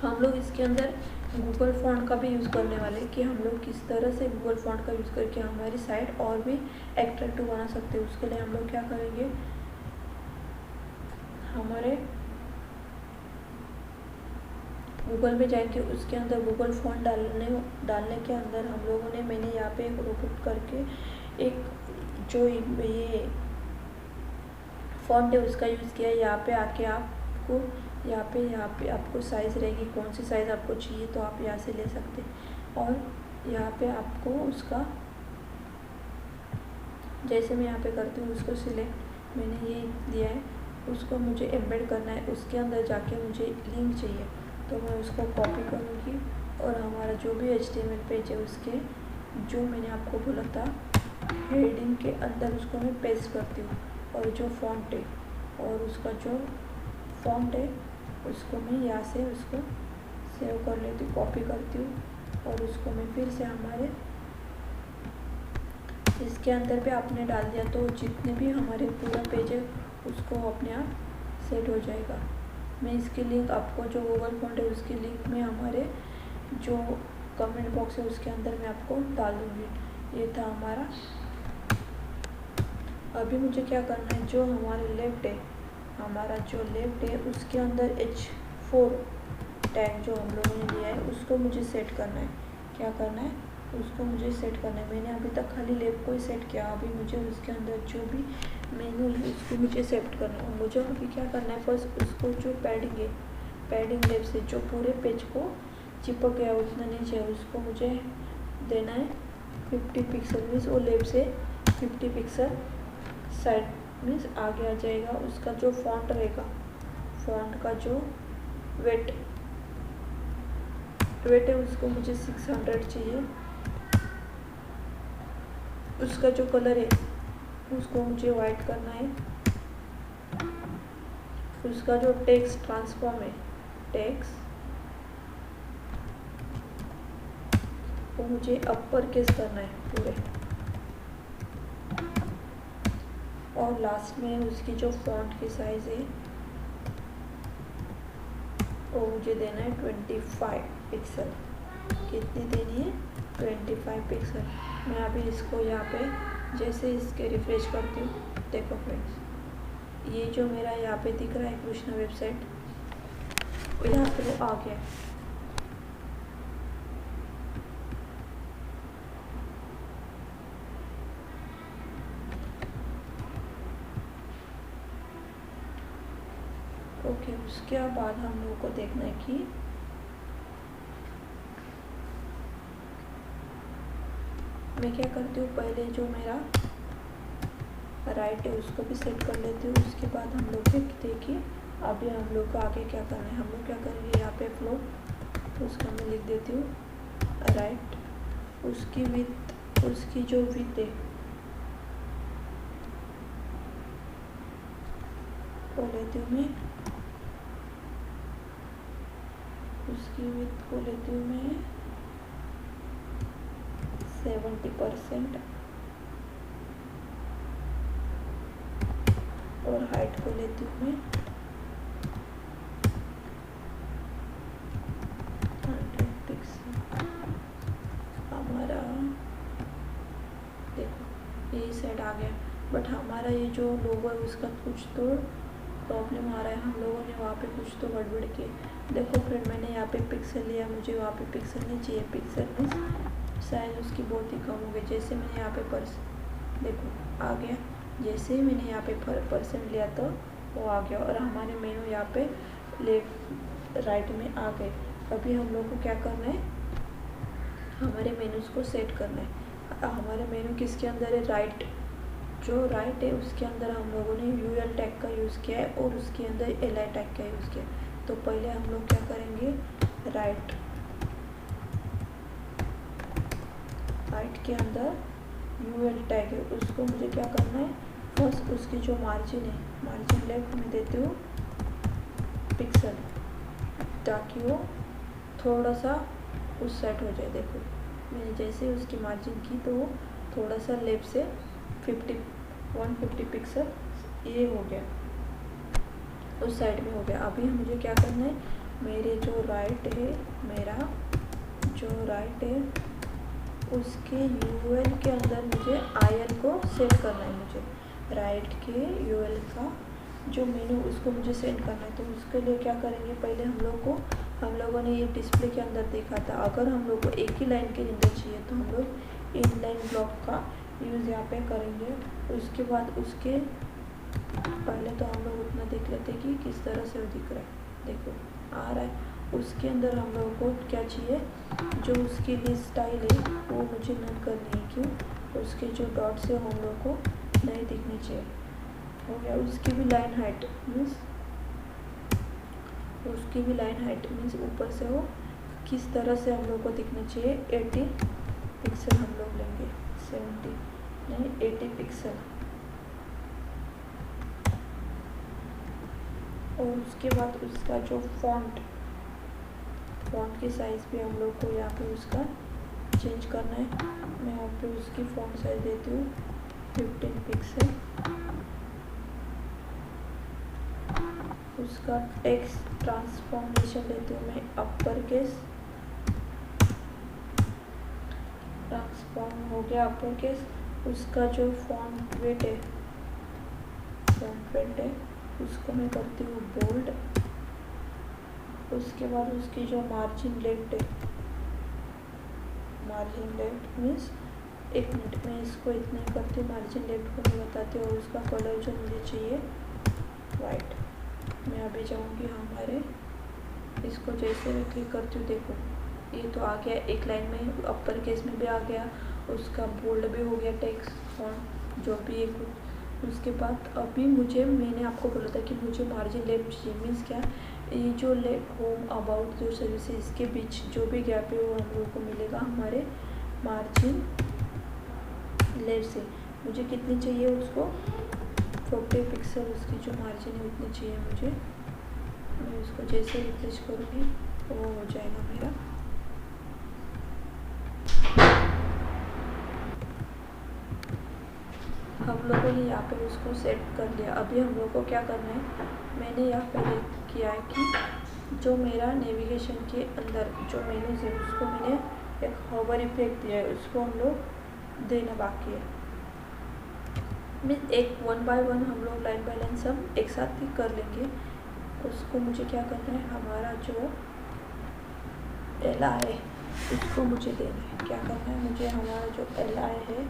हम लोग इसके अंदर गूगल फॉन्ट का भी यूज़ करने वाले कि हम लोग किस तरह से गूगल फॉन्ट का यूज़ करके हमारी साइट और भी एट्रैक्टिव बना सकते हैं। उसके लिए हम लोग क्या करेंगे, हमारे गूगल में जाएंगे, उसके अंदर गूगल फॉन्ट डालने के अंदर हम लोगों ने, मैंने यहाँ पे एक रोबोट करके एक जो ये फॉन्ट है उसका यूज़ किया है। यहाँ पे आके आपको यहाँ पे आपको साइज़ रहेगी, कौन सी साइज़ आपको चाहिए तो आप यहाँ से ले सकते हैं। और यहाँ पे आपको उसका, जैसे मैं यहाँ पे करती हूँ उसको सिलेक्ट, मैंने ये दिया है, उसको मुझे एम्बेड करना है। उसके अंदर जाके मुझे लिंक चाहिए, तो मैं उसको कॉपी करूँगी और हमारा जो भी HTML पेज है उसके जो मैंने आपको बोला था हेडिंग के अंदर उसको मैं पेस्ट करती हूँ। और जो फॉन्ट है और उसका जो फॉन्ट है उसको मैं यहाँ से उसको सेव कर लेती हूँ, कॉपी करती हूँ और उसको मैं फिर से हमारे इसके अंदर पे आपने डाल दिया तो जितने भी हमारे पूरा पेज है उसको अपने आप सेट हो जाएगा। मैं इसकी लिंक आपको जो गूगल फॉन्ट है उसकी लिंक में हमारे जो कमेंट बॉक्स है उसके अंदर मैं आपको डाल दूँगी। ये था हमारा। अभी मुझे क्या करना है, जो हमारे लेफ्ट है, हमारा जो लेफ्ट है उसके अंदर H4 टैग जो हम लोगों ने लिया है उसको मुझे सेट करना है। क्या करना है, उसको मुझे सेट करना है। मैंने अभी तक खाली लेफ्ट को ही सेट किया, अभी मुझे उसके अंदर जो भी मेनू है उसको मुझे सेट करना है। मुझे अभी क्या करना है, फर्स्ट उसको जो पैडिंग है, पैडिंग लेफ्ट से जो पूरे पेज को चिपक गया उतना नहीं चाहिए, उसको मुझे देना है 50 पिक्सल, मीन्स वो लेफ्ट से 50 पिक्सल साइड मीन्स आगे आ जाएगा। उसका जो फॉन्ट रहेगा, फॉन्ट का जो वेट है उसको मुझे 600 चाहिए। उसका जो कलर है उसको मुझे वाइट करना है। उसका जो टेक्स्ट ट्रांसफॉर्म है, टेक्स्ट वो मुझे अपर केस करना है पूरे। और लास्ट में उसकी जो फॉन्ट की साइज़ है वो मुझे देना है 25 पिक्सल। कितनी देनी है, 25 पिक्सल। मैं अभी इसको यहाँ पे जैसे इसके रिफ्रेश करती हूँ, देखो फ्रेंड्स ये जो मेरा यहाँ पे दिख रहा है कृष्णा वेबसाइट, यहाँ पे वो आ गया। ओके, उसके बाद हम लोगों को देखना है कि मैं क्या करती हूँ, पहले जो मेरा राइट है उसको भी सेट कर लेती हूँ। उसके बाद हम लोग देखते हैं कि अभी हम लोग को आगे क्या करना है। हम लोग क्या करेंगे, यहाँ पे फ्लो, उसका मैं लिख देती हूँ राइट। उसकी विथ, उसकी जो विथ है वो लेती हूँ मैं, उसकी विथ को लेती हूँ मैं 70% और हाइट को लेती हूँ मैं 100 पिक्सल। हमारा देखो यही सेट आ गया, बट हमारा ये जो लोगो है उसका कुछ तो प्रॉब्लम आ रहा है। हम लोगों ने वहाँ पे कुछ तो गड़बड़ की। देखो फ्रेंड, मैंने यहाँ पे पिक्सल लिया, मुझे वहाँ पे पिक्सल नहीं चाहिए। पिक्सल में साइज उसकी बहुत ही कम हो गई। जैसे मैंने यहाँ पे देखो आ गया, जैसे ही मैंने यहाँ पे % लिया तो वो आ गया और हमारे मेनू यहाँ पे लेफ्ट राइट में आ गए। अभी हम लोग को क्या करना है, हमारे मेनूज़ को सेट करना है। हमारा मेनू किसके अंदर है, राइट, जो राइट है उसके अंदर हम लोगों ने UL टैग का यूज़ किया है और उसके अंदर LI टैग का यूज़ किया है। तो पहले हम लोग क्या करेंगे, राइट के अंदर UL टैग है, उसको मुझे क्या करना है, फर्स्ट उसकी जो मार्जिन है, मार्जिन लेफ्ट में देती हूँ पिक्सल, ताकि वो थोड़ा सा उस साइड हो जाए। देखो मैंने जैसे उसकी मार्जिन की तो वो थोड़ा सा लेफ्ट से 150 पिक्सल ये हो गया, उस साइड में हो गया। अभी मुझे क्या करना है, मेरे जो राइट है, मेरा जो राइट है उसके UL के अंदर मुझे IL को सेट करना है। मुझे राइट के UL का जो मेनू उसको मुझे सेट करना है। तो उसके लिए क्या करेंगे, पहले हम लोगों ने ये डिस्प्ले के अंदर देखा था, अगर हम लोग को एक ही लाइन के अंदर चाहिए तो हम लोग इनलाइन ब्लॉक का यूज़ यहाँ पे करेंगे। उसके बाद उसके पहले तो हम लोग उतना देख लेते कि किस तरह से वो दिख रहा है। देखो आ रहा है, उसके अंदर हम लोगों को क्या चाहिए, जो उसकी लिस्ट स्टाइल है वो मुझे नन करनी है। क्यों, उसके जो डॉट्स है हम लोग को नहीं दिखने चाहिए। हो गया। उसकी भी लाइन हाइट मीन्स ऊपर से वो किस तरह से हम लोग को दिखना चाहिए, 80 पिक्सल हम लोग लेंगे, 70 नहीं 80 पिक्सल। और उसके बाद उसका जो फॉन्ट की साइज़ भी हम लोग को यहाँ पे उसका चेंज करना है। मैं यहाँ पे उसकी फॉन्ट साइज देती हूँ 15 पिक्सल। उसका टेक्स्ट ट्रांसफॉर्मेशन लेती हूँ मैं अपर केस, ट्रांसफॉर्म हो गया अपर केस। उसका जो फॉन्ट वेट है उसको मैं करती हूँ बोल्ड। उसके बाद उसकी जो मार्जिन लेफ्ट है, मार्जिन लेफ्ट मीन्स 1 मिनट में इसको इतना ही करती हूँ, मार्जिन लेफ्ट को मैं बताती हूँ। और उसका कलर जो मुझे चाहिए वाइट। मैं अभी जाऊँगी हमारे, इसको जैसे मैं क्लिक करती हूँ, देखो ये तो आ गया, एक लाइन में अपर केस में भी आ गया, उसका बोल्ड भी हो गया, टेक्स्ट फॉन्ट जो भी है कुछ। उसके बाद अभी मैंने आपको बोला था कि मुझे मार्जिन लेफ्ट चाहिए, मीन्स क्या, ये जो लेफ्ट होम अबाउट जो सर्विस है इसके बीच जो भी गैप है वो हम लोगों को मिलेगा हमारे मार्जिन लेफ्ट से। मुझे कितनी चाहिए, उसको 40 पिक्सल उसकी जो मार्जिन है उतनी चाहिए मुझे। मैं उसको जैसे रिफ्रेश करूँगी वो हो जाएगा मेरा। हम लोगों ने यहाँ पे उसको सेट कर लिया। अभी हम लोग को क्या करना है, मैंने यहाँ पे किया है कि जो मेरा नेविगेशन के अंदर जो मेनूज है उसको मैंने एक हॉवर इफेक्ट दिया है, उसको हम लोग देना बाकी है। मीन्स एक 1 बाय 1 हम लोग लाइन बाय लाइन सब एक साथ ही कर लेंगे। उसको मुझे क्या करना है, हमारा जो LI है उसको मुझे देना है। क्या करना है मुझे, हमारा जो LI है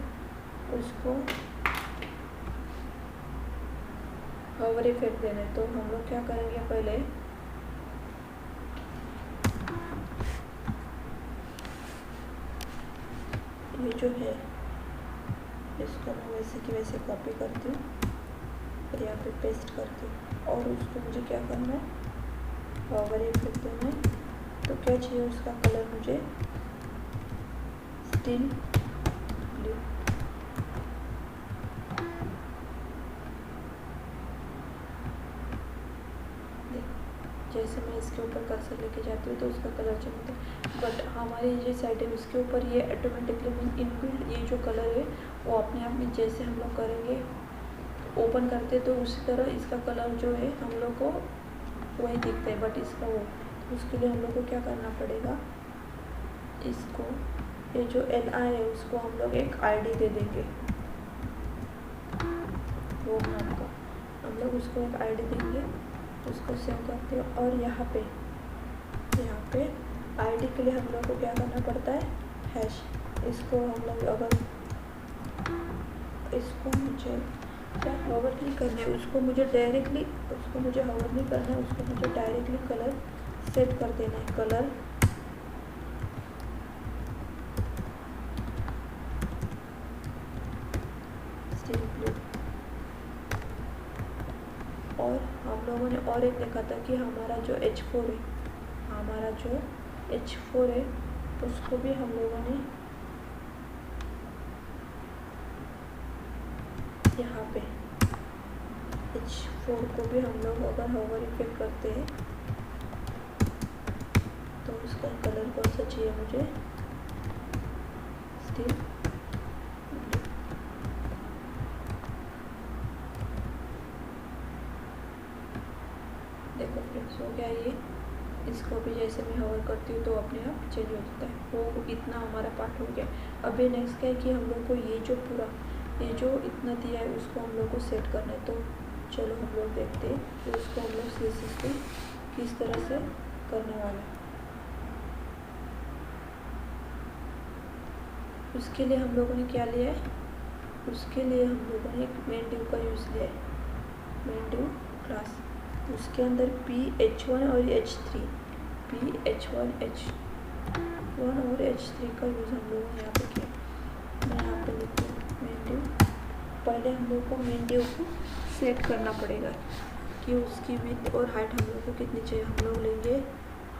उसको हॉवर इफेक्ट देना है। तो हम लोग क्या करेंगे, पहले ये जो है इसको मैं वैसे की वैसे कॉपी करती हूँ, फिर यहाँ पे पेस्ट करती हूँ। और उसको मुझे क्या करना है, हॉवर इफेक्ट देना है। तो क्या चाहिए, उसका कलर मुझे स्टील ब्लू, जैसे मैं इसके ऊपर कर्सर लेके जाती हूँ तो उसका कलर चेंज होता है। बट हमारी ये साइड है उसके ऊपर ये ऑटोमेटिकली इनबिल्ट ये जो कलर है वो अपने आप में जैसे हम लोग करेंगे ओपन करते तो उसी तरह इसका कलर जो है हम लोग को वही दिखता है। बट इसका वो, उसके लिए हम लोग को क्या करना पड़ेगा, इसको ये जो LI है उसको हम लोग एक ID दे देंगे, वो नाम का हम लोग उसको एक ID देंगे। उसको सेव करते हैं। और यहाँ पे ID के लिए हम लोग को क्या करना पड़ता है, हैश। इसको हम लोग अगर इसको मुझे क्या हॉवर नहीं करना है, उसको मुझे हॉवर नहीं करना है, उसको मुझे डायरेक्टली कलर सेट कर देना है। कलर लोगों ने और एक देखा था कि हमारा जो H4 है उसको भी हम लोगों ने यहाँ पे H4 को भी हम लोग अगर होवर इफेक्ट करते हैं तो उसका कलर कौन सा चाहिए मुझे, स्टिल देखो फ्रेंड्स हो गया ये। इसको भी जैसे मैं होवर करती हूँ तो अपने आप चेंज हो जाता है। वो इतना हमारा पार्ट हो गया। अभी नेक्स्ट क्या है कि हम लोग को ये जो इतना दिया है उसको हम लोग को सेट करना है। तो चलो हम लोग देखते हैं कि उसको हम लोग CSS पे किस तरह से करने वाले हैं। उसके लिए हम लोगों ने क्या लिया है, उसके लिए हम लोगों ने एक मेन डिव का यूज़ लिया है, मेन डिव क्लास। उसके अंदर H1 और H3 और H3 का यूज़ हम लोगों ने यहाँ पे किया। मैं यहाँ पे लिखती हूँ मेन डिव। पहले हम लोग को मेन डिव को सेट करना पड़ेगा कि उसकी विड्थ और हाइट हम लोग को कितनी चाहिए। हम लोग लेंगे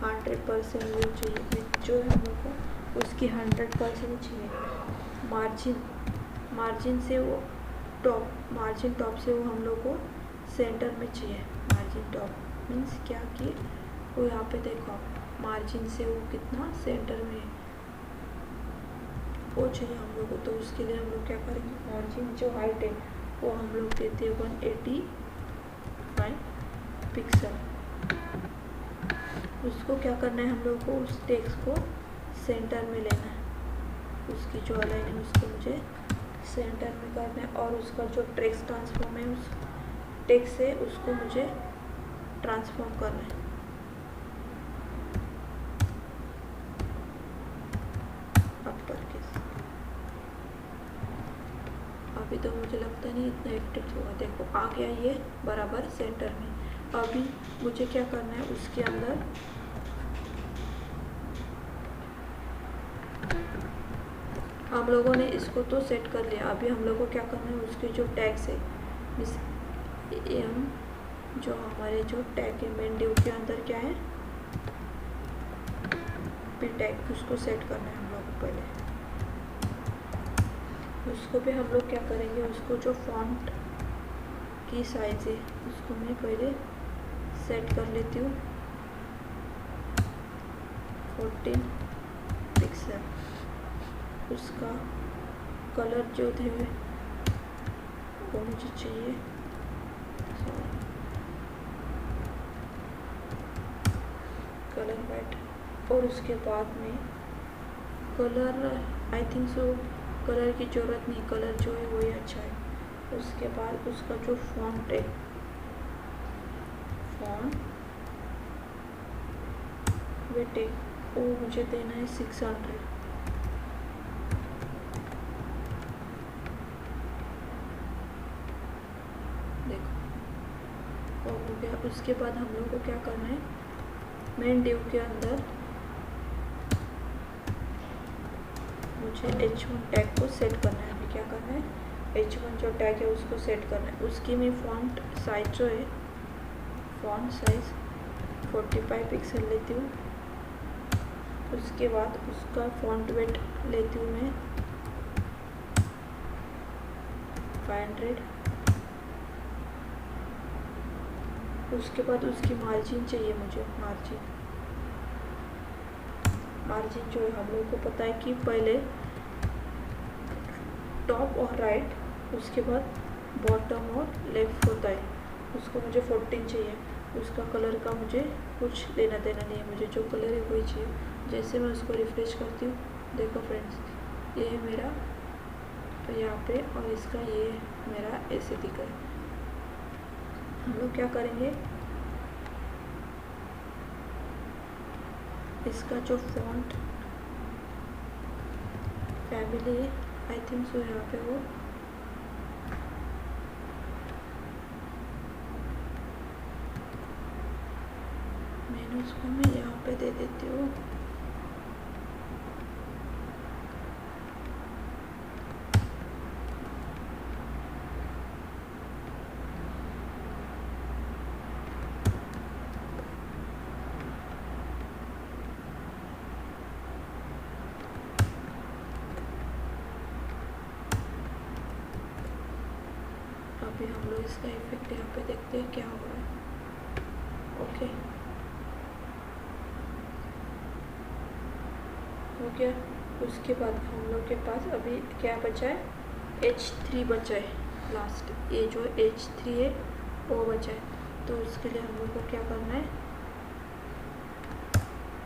100% व्यू चाहिए, जो है हम लोग को उसकी 100% चाहिए। मार्जिन से वो मार्जिन टॉप से वो हम लोग को सेंटर में चाहिए। मार्जिन टॉप मीन्स क्या कि वो यहाँ पे देखो मार्जिन से वो कितना सेंटर में है वो चाहिए हम लोग को। तो उसके लिए हम लोग क्या करेंगे, मार्जिन जो हाइट है वो हम लोग देते हैं 185 पिक्सल। उसको क्या करना है हम लोग को, उस टेक्स्ट को सेंटर में लेना है। उसकी जो अलाइन है उसको मुझे सेंटर में करना है और उसका जो टेक्स्ट ट्रांसफॉर्म है उस टेक्स्ट से उसको मुझे ट्रांसफॉर्म करना है। अभी तो मुझे लगता नहीं इतना एक्टिव होगा। देखो आ गया ये बराबर सेंटर में। अभी मुझे क्या करना है, उसके अंदर हम लोगों ने इसको तो सेट कर लिया। अभी हम लोगों को क्या करना है, उसके जो टैग्स है जो हमारे जो टैग है मेन डिव के अंदर क्या है पी टैग, उसको सेट करना है हम लोग को पहले। उसको भी हम लोग क्या करेंगे, उसको जो फॉन्ट की साइज है उसको मैं पहले सेट कर लेती हूँ 14 पिक्सल। उसका कलर जो थे वो मुझे चाहिए कलर वाइट। और उसके बाद में colour I think so colour की ज़रूरत नहीं, कलर जो है वही अच्छा है। उसके बाद उसका जो फॉन्ट है वेट है वो मुझे देना है 600। देखो और हो गया। उसके बाद हम लोग को क्या करना है, मेन डिव के अंदर मुझे H1 टैग को सेट करना है। अभी क्या करना है, H1 जो टैग है उसको सेट करना है। उसकी मैं फॉन्ट साइज जो है फॉन्ट साइज 45 पिक्सल लेती हूँ। उसके बाद उसका फॉन्ट वेट लेती हूँ मैं 500। उसके बाद उसकी मार्जिन चाहिए मुझे, मार्जिन जो है हम लोग को पता है कि पहले टॉप और राइट, उसके बाद बॉटम और लेफ्ट होता है। उसको मुझे 14 चाहिए। उसका कलर का मुझे कुछ लेना देना नहीं है, मुझे जो कलर है वही चाहिए। जैसे मैं उसको रिफ्रेश करती हूँ, देखो फ्रेंड्स ये है मेरा तो यहाँ पे, और इसका ये मेरा ऐसे दिख रहा है। हम लोग क्या करेंगे, इसका जो फॉन्ट फैमिली है आई थिंक सो यहाँ पे वो मैंने उसको मैं यहाँ पे दे देती हूँ अभी हम लोग इसका इफेक्ट यहाँ पे देखते हैं क्या हो रहा है। ओके, हो गया। उसके बाद हम लोग के पास अभी क्या बचा है, H3 बचा है लास्ट, ये जो H3 है वो बचा है। तो उसके लिए हम लोग को क्या करना है,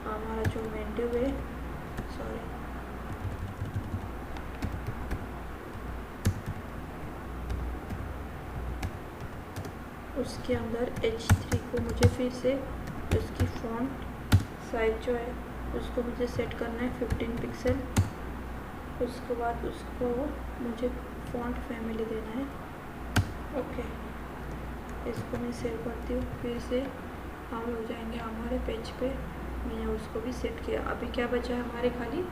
हमारा जो मेन्यू है, सॉरी, उसके अंदर H3 को मुझे फिर से उसकी फॉन्ट साइज जो है उसको मुझे सेट करना है 15 पिक्सल। उसके बाद उसको मुझे फॉन्ट फैमिली देना है। ओके, इसको मैं सेव करती हूँ। फिर से हम हो जाएंगे हमारे पेज पे, मैंने उसको भी सेट किया। अभी क्या बचा है हमारे खाली,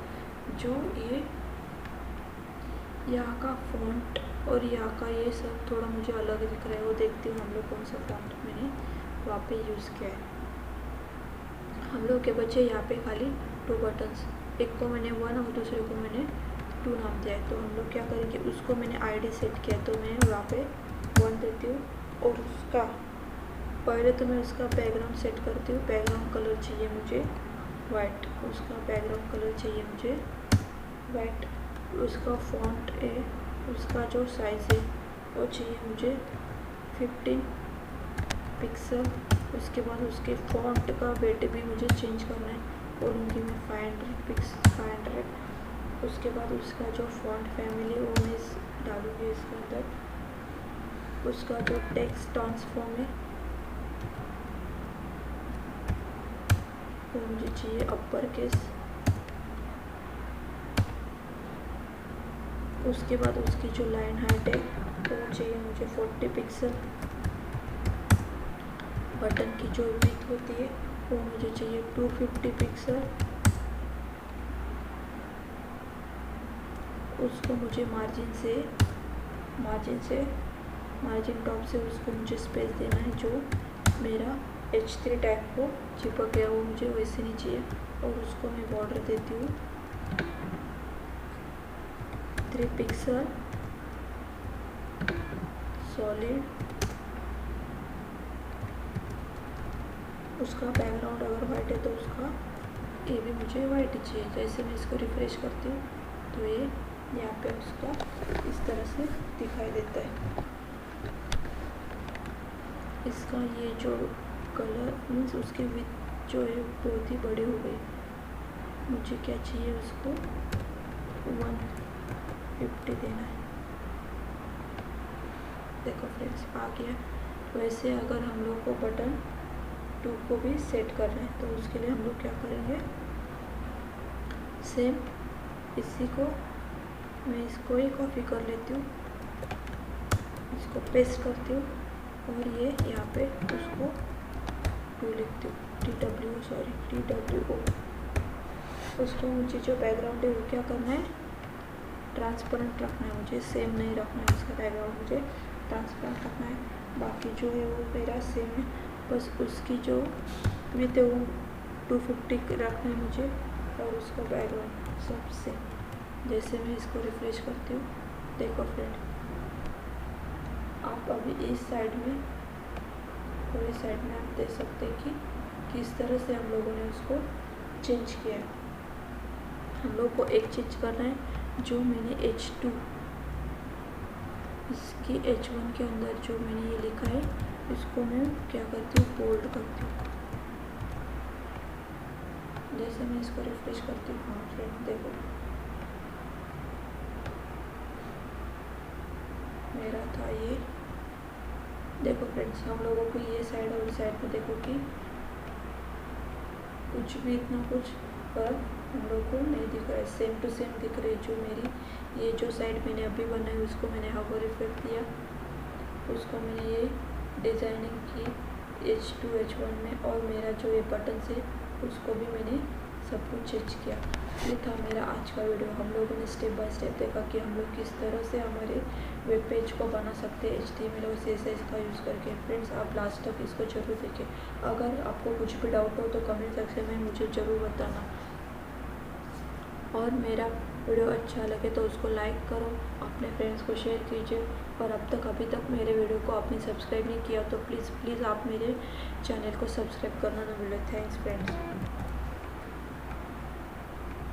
जो ये यहाँ का फॉन्ट और यहाँ का ये सब थोड़ा मुझे अलग दिख रहा है, वो देखती हूँ हम लोग कौन सा फॉन्ट मैंने वहाँ पे यूज़ किया है। हम लोग के बच्चे यहाँ पे खाली 2 बटन्स, एक को मैंने 1 और दूसरे को मैंने 2 नाम दिया है। तो हम लोग क्या करेंगे, उसको मैंने ID सेट किया तो मैं वहाँ पे 1 देती हूँ। और उसका पहले तो मैं उसका बैकग्राउंड सेट करती हूँ। बैकग्राउंड कलर चाहिए मुझे वाइट, उसका बैकग्राउंड कलर चाहिए मुझे वाइट। उसका फॉन्ट है, उसका जो साइज़ है वो चाहिए मुझे 15 पिक्सल। उसके बाद उसके फॉन्ट का वेट भी मुझे चेंज करना है, बोलूँगी मैं 500। उसके बाद उसका जो फॉन्ट फैमिली वो मैं डालूँगी इसके अंदर। उसका जो टेक्स्ट ट्रांसफॉर्म है वो मुझे चाहिए अपर केस। उसके बाद उसकी जो लाइन हाइट है वो चाहिए मुझे 40 पिक्सल। बटन की जो विड्थ होती है वो मुझे चाहिए 250 पिक्सल। उसको मुझे मार्जिन टॉप से उसको मुझे स्पेस देना है, जो मेरा H3 टैग को चिपक गया वो मुझे वैसे नहीं चाहिए। और उसको मैं बॉर्डर देती हूँ 3 पिक्सल सॉलिड। उसका बैकग्राउंड अगर वाइट है तो उसका ये भी मुझे वाइट ही चाहिए। जैसे मैं इसको रिफ्रेश करती हूँ तो ये यहाँ पे उसका इस तरह से दिखाई देता है। इसका ये जो कलर मीन्स उसके विथ जो है बहुत ही बड़े हो गए। मुझे क्या चाहिए, उसको 150 देना है। देखो फ्रेंड्स आ गया। वैसे अगर हम लोग को बटन 2 को भी सेट करना है तो उसके लिए हम लोग क्या करेंगे, सेम इसी को मैं इसको ही कॉपी कर लेती हूँ, इसको पेस्ट करती हूँ और ये यहाँ पे उसको 2 लिखती हूँ, TWO। उसको मुझे जो बैकग्राउंड है वो क्या करना है, ट्रांसपेरेंट रखना है। मुझे सेम नहीं रखना है, उसका बैकग्राउंड मुझे ट्रांसपेरेंट रखना है। बाकी जो है वो मेरा सेम है, बस उसकी जो मैं तो 250 रखना है मुझे और उसका बैकग्राउंड सब सेम। जैसे मैं इसको रिफ्रेश करती हूँ, देखो फ्रेंड आप अभी इस साइड में और इस साइड में आप देख सकते हैं कि किस तरह से हम लोगों ने उसको चेंज किया है। हम लोग को एक चीज़ करना है, जो मैंने H2 इसकी H1 के अंदर जो मैंने ये लिखा है इसको मैं क्या करती हूँ, बोल्ड करती हूँ। जैसे मैं इसको रिफ्रेश करती हूँ, हाँ फ्रेंड देखो मेरा था ये। देखो फ्रेंड्स हम लोगों को ये साइड और साइड पे देखो कि कुछ भी इतना कुछ फर्क हम लोग को नहीं दिख रहा है, सेम टू सेम दिख रही है। जो मेरी ये जो साइड मैंने अभी बनाई उसको मैंने हावर इफेक्ट दिया, उसको मैंने ये डिज़ाइनिंग की H2 H1 में, और मेरा जो ये बटन है उसको भी मैंने सब कुछ चेंज किया। ये था मेरा आज का वीडियो। हम लोगों ने स्टेप बाय स्टेप देखा कि हम लोग किस तरह से हमारे वेब पेज को बना सकते हैं HTML और CSS का यूज़ करके। फ्रेंड्स आप लास्ट तक इसको ज़रूर देखें। अगर आपको कुछ भी डाउट हो तो कमेंट सेक्शन में मुझे ज़रूर बताना। और मेरा वीडियो अच्छा लगे तो उसको लाइक करो, अपने फ्रेंड्स को शेयर कीजिए। और अभी तक मेरे वीडियो को आपने सब्सक्राइब नहीं किया तो प्लीज़ आप मेरे चैनल को सब्सक्राइब करना ना भूलें। Thanks friends.